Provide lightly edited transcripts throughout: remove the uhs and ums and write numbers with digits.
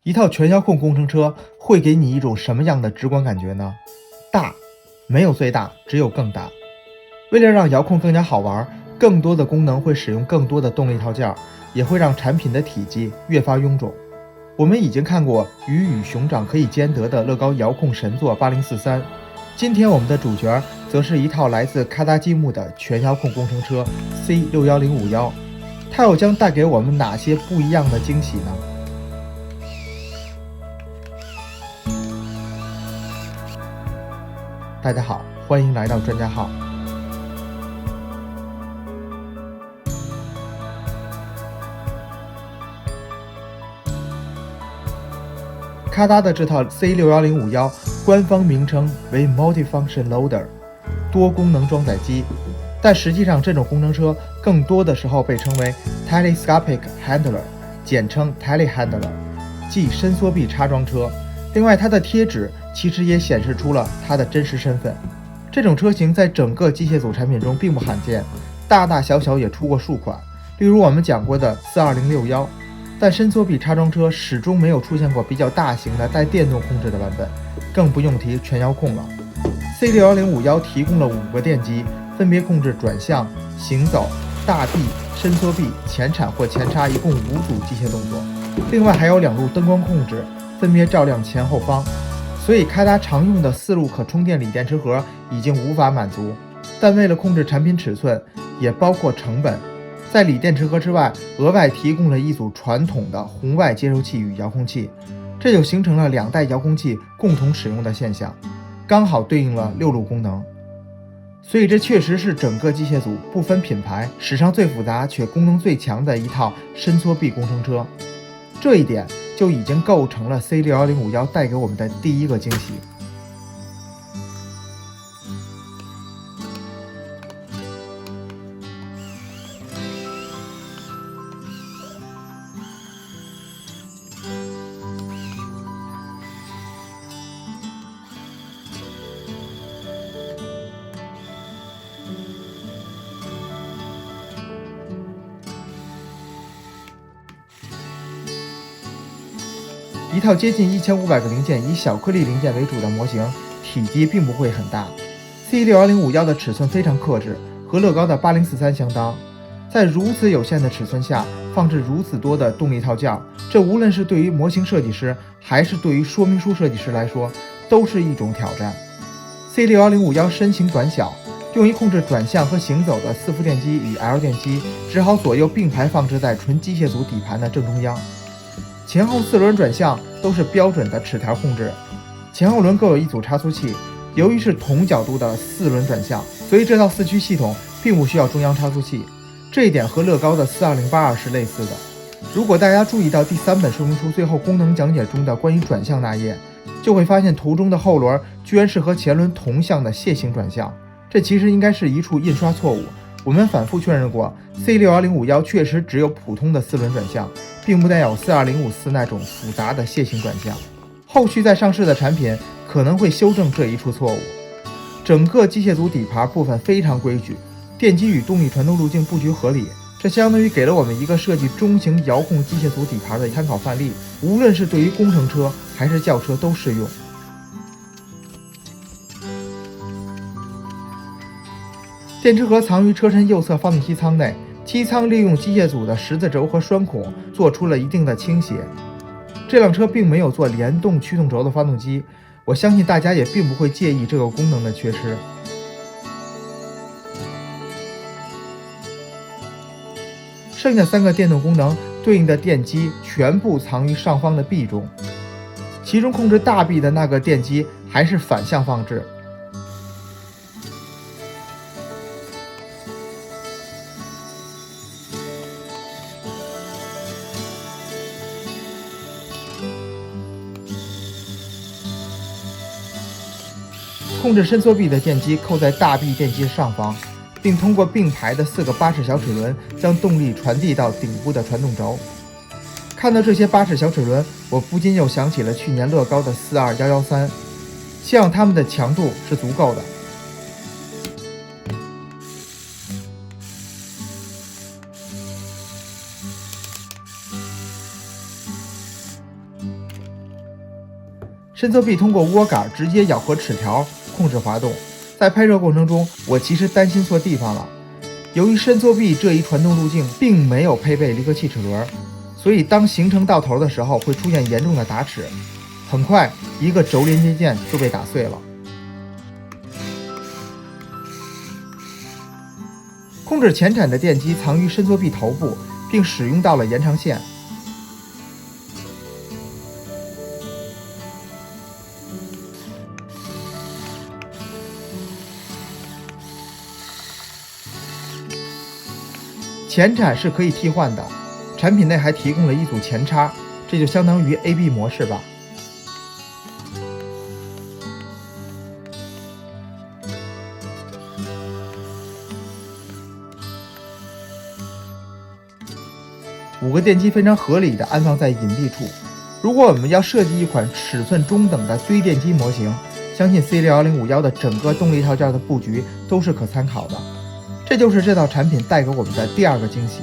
一套全遥控工程车会给你一种什么样的直观感觉呢？大，没有最大，只有更大。为了让遥控更加好玩，更多的功能会使用更多的动力套件，也会让产品的体积越发臃肿。我们已经看过鱼与熊掌可以兼得的乐高遥控神作8043，今天我们的主角则是一套来自卡达积木的全遥控工程车 C61051，它又将带给我们哪些不一样的惊喜呢？大家好，欢迎来到专家号。卡达的这套 C61051官方名称为 Multifunction Loader， 多功能装载机，但实际上这种工程车更多的时候被称为 Telescopic Handler， 简称 Telehandler， 即伸缩臂插装车。另外，它的贴纸其实也显示出了它的真实身份。这种车型在整个机械组产品中并不罕见，大大小小也出过数款，例如我们讲过的42061。但伸缩臂插装车始终没有出现过比较大型的带电动控制的版本，更不用提全遥控了。C61051提供了5个电机，分别控制转向、行走、大臂、伸缩臂、前铲或前插，一共5组机械动作。另外还有2路灯光控制，分别照亮前后方。所以卡达常用的4路可充电锂电池盒已经无法满足，但为了控制产品尺寸，也包括成本，在锂电池盒之外额外提供了一组传统的红外接收器与遥控器，这就形成了2代遥控器共同使用的现象，刚好对应了6路功能。所以这确实是整个机械组不分品牌史上最复杂却功能最强的一套伸缩臂工程车，这一点就已经构成了 C61051带给我们的第一个惊喜。一套接近1500个零件，以小颗粒零件为主的模型，体积并不会很大。C61051的尺寸非常克制，和乐高的8043相当。在如此有限的尺寸下，放置如此多的动力套件，这无论是对于模型设计师，还是对于说明书设计师来说，都是一种挑战。C61051身形短小，用于控制转向和行走的4伏电机与 L 电机，只好左右并排放置在纯机械组底盘的正中央。前后4轮转向都是标准的齿条控制，前后轮各有一组差速器。由于是同角度的4轮转向，所以这套4驱系统并不需要中央差速器，这一点和乐高的42082是类似的。如果大家注意到第3本说明书最后功能讲解中的关于转向那页，就会发现图中的后轮居然是和前轮同向的楔形转向，这其实应该是一处印刷错误。我们反复确认过 C61051确实只有普通的4轮转向，并不带有42054那种复杂的楔形转向。后续在上市的产品可能会修正这一处错误。整个机械组底盘部分非常规矩，电机与动力传动路径布局合理，这相当于给了我们一个设计中型遥控机械组底盘的参考范例，无论是对于工程车还是轿车都适用。电池盒藏于车身右侧发动机舱内，机舱利用机械组的十字轴和栓孔做出了一定的倾斜。这辆车并没有做联动驱动轴的发动机，我相信大家也并不会介意这个功能的缺失。剩下3个电动功能对应的电机全部藏于上方的臂中，其中控制大臂的那个电机还是反向放置。控制伸缩臂的电机扣在大臂电机上方，并通过并排的4个巴氏小齿轮将动力传递到顶部的传动轴。看到这些巴氏小齿轮，我不禁又想起了去年乐高的42113，希望它们的强度是足够的。伸缩臂通过涡杆直接咬合齿条控制滑动。在拍摄过程中，我其实担心错地方了。由于伸缩臂这一传动路径并没有配备离合器齿轮，所以当行程到头的时候会出现严重的打齿，很快一个轴连接件就被打碎了。控制前铲的电机藏于伸缩臂头部，并使用到了延长线。前铲是可以替换的，产品内还提供了一组前叉，这就相当于 AB 模式吧。5个电机非常合理地安放在隐蔽处。如果我们要设计一款尺寸中等的堆电机模型，相信 C61051的整个动力套件的布局都是可参考的。这就是这套产品带给我们的第二个惊喜。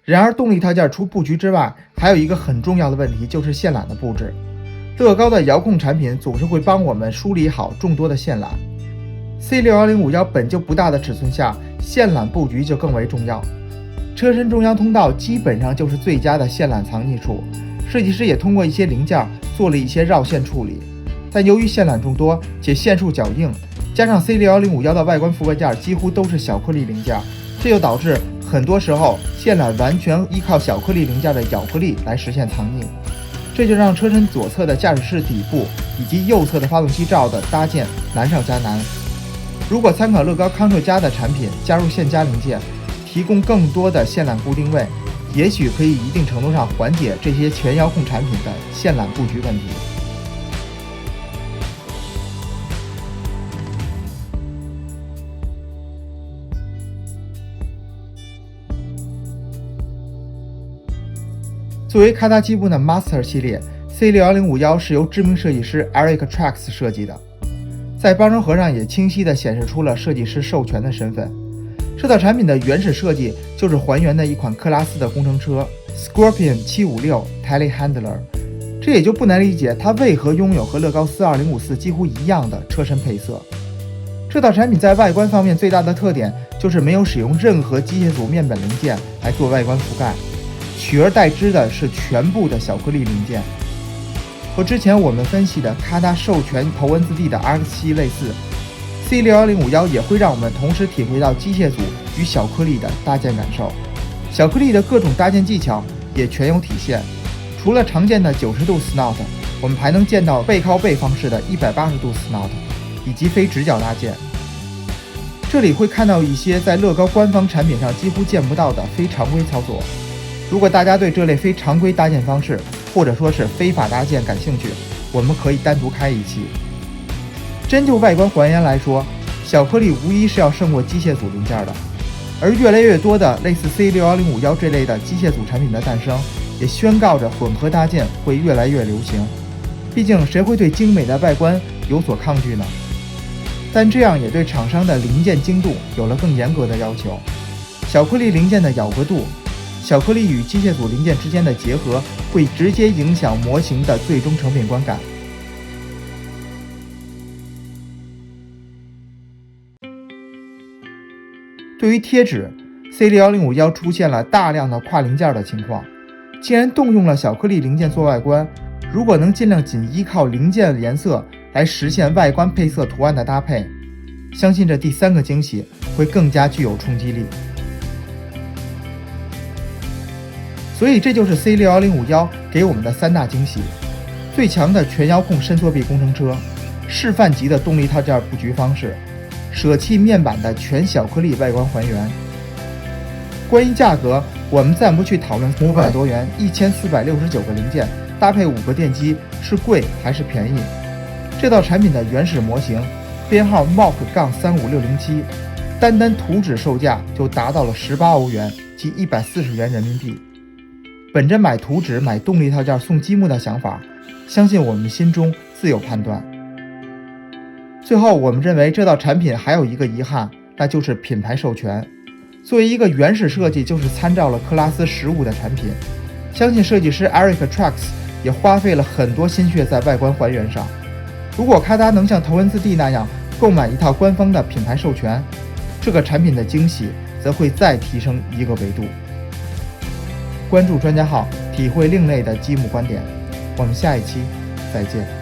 然而，动力套件除布局之外，还有一个很重要的问题，就是线缆的布置。乐高的遥控产品总是会帮我们梳理好众多的线缆。C61051本就不大的尺寸下，线缆布局就更为重要。车身中央通道基本上就是最佳的线缆藏匿处，设计师也通过一些零件做了一些绕线处理。但由于线缆众多且线束较硬，加上 C61051的外观覆盖件几乎都是小颗粒零件，这就导致很多时候线缆完全依靠小颗粒零件的咬合力来实现藏匿，这就让车身左侧的驾驶室底部以及右侧的发动机罩的搭建难上加难。如果参考乐高康特家的产品，加入线加零件，提供更多的线缆固定位，也许可以一定程度上缓解这些全遥控产品的线缆布局问题。作为卡塔基部的 Master 系列 ，C61051是由知名设计师 Eric Trax 设计的，在包装盒上也清晰地显示出了设计师授权的身份。这套产品的原始设计就是还原的一款克拉斯的工程车 Scorpion 756 Telehandler， 这也就不难理解它为何拥有和乐高42054几乎一样的车身配色。这套产品在外观方面最大的特点就是没有使用任何机械组面板零件来做外观覆盖，取而代之的是全部的小颗粒零件。和之前我们分析的咔嗒授权头文字 D 的 RX7 类似， C61051也会让我们同时体会到机械组与小颗粒的搭建感受。小颗粒的各种搭建技巧也全有体现，除了常见的90度 Snout， 我们还能见到背靠背方式的180度 Snout， 以及非直角搭建。这里会看到一些在乐高官方产品上几乎见不到的非常规操作。如果大家对这类非常规搭建方式，或者说是非法搭建感兴趣，我们可以单独开一期。真就外观还原来说，小颗粒无疑是要胜过机械组零件的，而越来越多的类似 C61051这类的机械组产品的诞生，也宣告着混合搭建会越来越流行。毕竟谁会对精美的外观有所抗拒呢？但这样也对厂商的零件精度有了更严格的要求。小颗粒零件的咬合度，小颗粒与机械组零件之间的结合会直接影响模型的最终成品观感。对于贴纸 ，C61051出现了大量的跨零件的情况。既然动用了小颗粒零件做外观，如果能尽量仅依靠零件颜色来实现外观配色图案的搭配，相信这第三个惊喜会更加具有冲击力。所以这就是 C61051给我们的三大惊喜：最强的全遥控伸缩臂工程车，示范级的动力套件布局方式，舍弃面板的全小颗粒外观还原。关于价格，我们暂不去讨论500多元1469个零件搭配5个电机是贵还是便宜。这套产品的原始模型编号 MOC-35607， 单单图纸售价就达到了18欧元，即140元人民币。本着买图纸买动力套件送积木的想法，相信我们心中自有判断。最后，我们认为这道产品还有一个遗憾，那就是品牌授权。作为一个原始设计就是参照了克拉斯15的产品，相信设计师 Eric Trax 也花费了很多心血在外观还原上。如果卡达能像头文字 D 那样购买一套官方的品牌授权，这个产品的惊喜则会再提升一个维度。关注专家号，体会另类的积木观点。我们下一期再见。